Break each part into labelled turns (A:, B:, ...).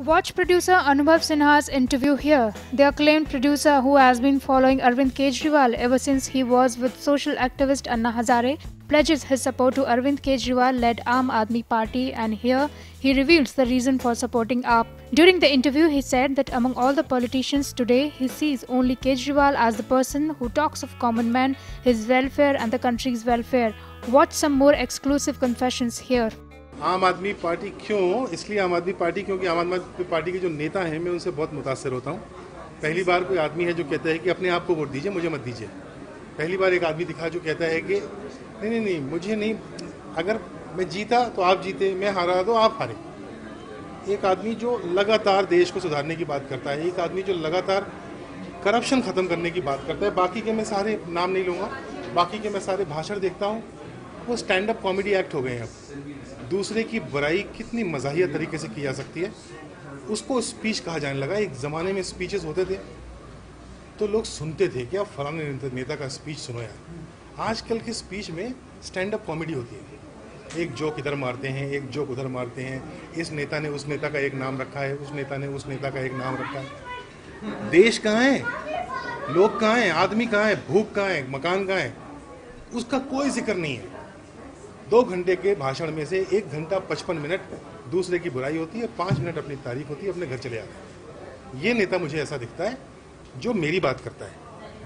A: Watch producer Anubhav Sinha's interview here. The acclaimed producer who has been following Arvind Kejriwal ever since he was with social activist Anna Hazare pledges his support to Arvind Kejriwal-led Aam Aadmi Party, and here he reveals the reason for supporting AAP. During the interview, he said that among all the politicians today, he sees only Kejriwal as the person who talks of common man, his welfare and the country's welfare. Watch some more exclusive confessions here.
B: आम आदमी party क्यों? इसलिए आम आदमी party क्योंकि आम आदमी party के जो नेता हैं मैं उनसे बहुत मुतासर होता हूँ। पहली बार कोई आदमी है जो कहता है कि अपने आप को वोट दीजिए, मुझे मत दीजिए। पहली बार एक आदमी दिखा जो कहता है कि नहीं मुझे नहीं, अगर मैं जीता तो आप जीते, मैं हारा तो आप हारे। एक आदमी जो लगातार देश को सुधारने की बात करता है, एक आदमी जो लगातार करप्शन ख़त्म करने की बात करता है। बाकी के मैं सारे नाम नहीं लूँगा, बाकी के मैं सारे भाषण देखता हूँ, वो स्टैंड अप कॉमेडी एक्ट हो गए हैं। अब दूसरे की बुराई कितनी मज़ाहिया तरीके से की जा सकती है, उसको स्पीच कहा जाने लगा। एक ज़माने में स्पीचेस होते थे तो लोग सुनते थे कि अब फलाने नेता का स्पीच सुनो यार। आजकल की स्पीच में स्टैंड अप कॉमेडी होती है। एक जोक इधर मारते हैं, एक जोक उधर मारते हैं। इस नेता ने उस नेता का एक नाम रखा है, उस नेता ने उस नेता का एक नाम रखा है। देश कहाँ है, लोग कहाँ हैं, आदमी कहाँ है, भूख कहाँ है, मकान कहाँ है, उसका कोई जिक्र नहीं है। 2 घंटे के भाषण में से 1 घंटा 55 मिनट दूसरे की बुराई होती है, 5 मिनट अपनी तारीफ होती है, अपने घर चले आते हैं। ये नेता मुझे ऐसा दिखता है जो मेरी बात करता है,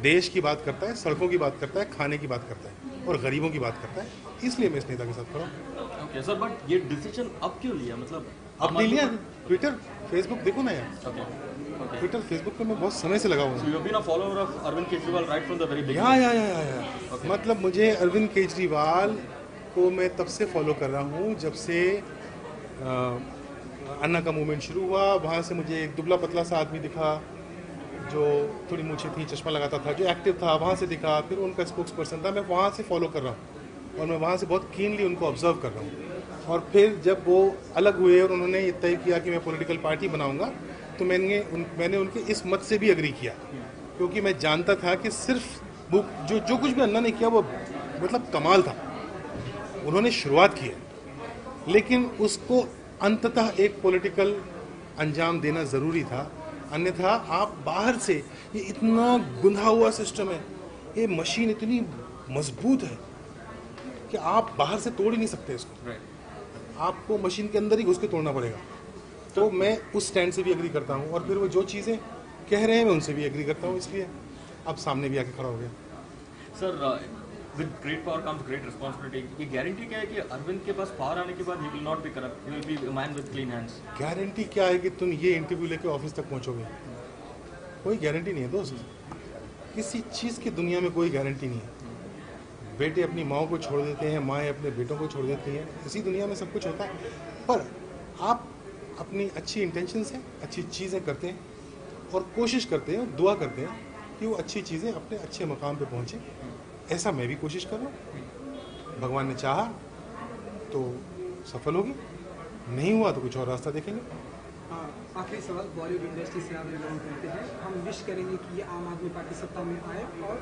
B: देश की बात करता है, सड़कों की बात करता है, खाने की बात करता है और गरीबों की बात करता है। इसलिए मैं इस नेता के साथ खड़ा हूँ।
C: ओके सर, बट ये डिसीजन अब क्यों लिया? मतलब
B: अब नहीं लिया। ट्विटर फेसबुक देखो ना यार। ट्विटर फेसबुक पे मैं बहुत समय से लगा हुआ हूँ।
C: So you have been a follower of Arvind Kejriwal right from the very beginning.
B: या मतलब मुझे अरविंद केजरीवाल को मैं तब से फॉलो कर रहा हूँ जब से अन्ना का मूवमेंट शुरू हुआ। वहाँ से मुझे एक दुबला पतला सा आदमी दिखा जो थोड़ी मूछें थी, चश्मा लगाता था, जो एक्टिव था, वहाँ से दिखा। फिर उनका स्पोक्स पर्सन था, मैं वहाँ से फॉलो कर रहा हूँ और मैं वहाँ से बहुत कीनली उनको ऑब्जर्व कर रहा हूँ। और फिर जब वो अलग हुए और उन्होंने ये तय किया कि मैं पॉलिटिकल पार्टी बनाऊँगा, तो मैंने उनके इस मत से भी एग्री किया, क्योंकि मैं जानता था कि सिर्फ वो जो कुछ भी अन्ना ने किया वो मतलब कमाल था। उन्होंने शुरुआत की है, लेकिन उसको अंततः एक पॉलिटिकल अंजाम देना ज़रूरी था। अन्यथा आप बाहर से, ये इतना गुंधा हुआ सिस्टम है, ये मशीन इतनी मजबूत है कि आप बाहर से तोड़ ही नहीं सकते इसको। आपको मशीन के अंदर ही घुस के तोड़ना पड़ेगा। तो मैं उस स्टैंड से भी एग्री करता हूँ और फिर वो जो चीज़ें कह रहे हैं मैं उनसे भी एग्री करता हूँ, इसलिए अब सामने भी आके खड़ा हो गया।
C: Sir, with great power comes great responsibility. ये गारंटी क्या है कि अरविंद के पास पावर आने के बाद he will not be corrupt, he will be a man with clean hands?
B: Guarantee क्या है कि तुम ये इंटरव्यू लेके ऑफिस तक पहुंचोगे? कोई गारंटी नहीं है दोस्त, किसी चीज़ की दुनिया में कोई गारंटी नहीं है। बेटे अपनी माँ को छोड़ देते हैं, माएँ अपने बेटों को छोड़ देती हैं, इसी दुनिया में सब कुछ होता है। पर आप अपनी अच्छी इंटेंशन से अच्छी चीज़ें करते हैं और कोशिश करते हैं और दुआ करते हैं कि वो अच्छी चीज़ें अपने अच्छे मकाम पे पहुँचें। ऐसा मैं भी कोशिश कर रहा हूँ। भगवान ने चाहा तो सफल होगी, नहीं हुआ तो कुछ और रास्ता देखेंगे।
D: आखिरी सवाल, बॉलीवुड इंडस्ट्री से आप बिलोंग करते हैं, हम विश करेंगे कि ये आम आदमी पार्टी सत्ता में आए और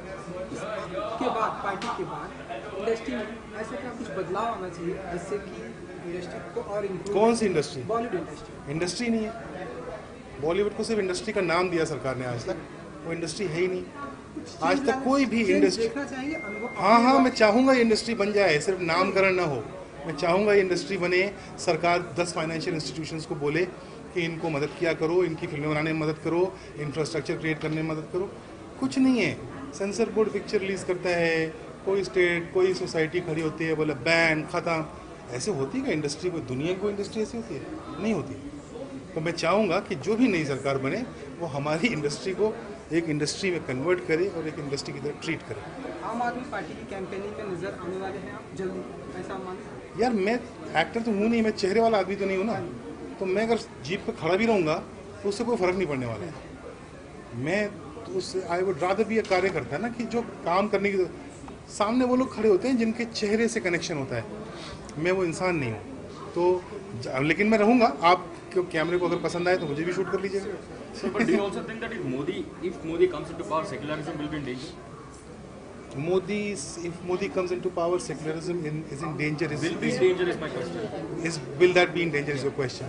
D: इसके बाद पार्टी के बाद इंडस्ट्री में ऐसा क्या कुछ बदलाव आना चाहिए जिससे कि इंडस्ट्री को और इम्प्रूव।
B: कौन सी इंडस्ट्री?
D: बॉलीवुड इंडस्ट्री।
B: इंडस्ट्री नहीं है। बॉलीवुड को सिर्फ इंडस्ट्री का नाम दिया सरकार ने, आज तक वो इंडस्ट्री है ही नहीं। आज तक कोई भी इंडस्ट्री
D: देखना चाहिए।
B: हाँ मैं चाहूँगा ये इंडस्ट्री बन जाए, सिर्फ नामकरण ना हो। मैं चाहूँगा ये इंडस्ट्री बने, सरकार 10 फाइनेंशियल इंस्टीट्यूशंस को बोले कि इनको मदद किया करो, इनकी फिल्में बनाने में मदद करो, इंफ्रास्ट्रक्चर क्रिएट करने में मदद करो। कुछ नहीं है। सेंसर बोर्ड पिक्चर रिलीज़ करता है, कोई स्टेट कोई सोसाइटी खड़ी होती है, बोले बैन ख़त्म। ऐसे होती है क्या इंडस्ट्री? कोई दुनिया की कोई इंडस्ट्री ऐसी होती है? नहीं होती। तो मैं चाहूँगा कि जो भी नई सरकार बने वो हमारी इंडस्ट्री को एक इंडस्ट्री में कन्वर्ट करे और एक इंडस्ट्री की तरह ट्रीट करे।
D: आम आदमी पार्टी की कैंपेनिंग का नजर आने वाले हैं आप जल्दी, ऐसा माने?
B: यार मैं एक्टर तो हूँ नहीं, मैं चेहरे वाला आदमी तो नहीं हूँ ना, तो मैं अगर जीप पे खड़ा भी रहूँगा तो उससे कोई फ़र्क नहीं पड़ने वाला है। मैं तो उससे आई वुड रादर भी एक कार्य करता है ना कि जो काम करने की सामने वो लोग खड़े होते हैं जिनके चेहरे से कनेक्शन होता है। मैं वो इंसान नहीं हूँ, तो लेकिन मैं रहूँगा। आप कैमरे को अगर पसंद आए तो मुझे भी शूट कर लीजिएगा।
C: So, but do you also think that if Modi comes into power, secularism will be in danger?
B: If Modi comes into power, secularism is in danger.
C: Will be in danger is my question.
B: Will that be in danger is your question.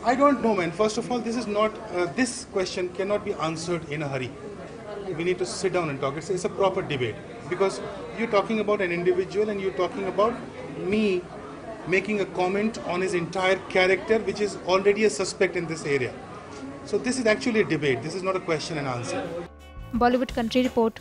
B: I don't know, man. First of all, this is not, this question cannot be answered in a hurry. We need to sit down and talk. It's a proper debate, because you're talking about an individual and you're talking about me making a comment on his entire character, which is already a suspect in this area. So this is actually a debate. This is not a question and answer.
A: Bollywood Country Report.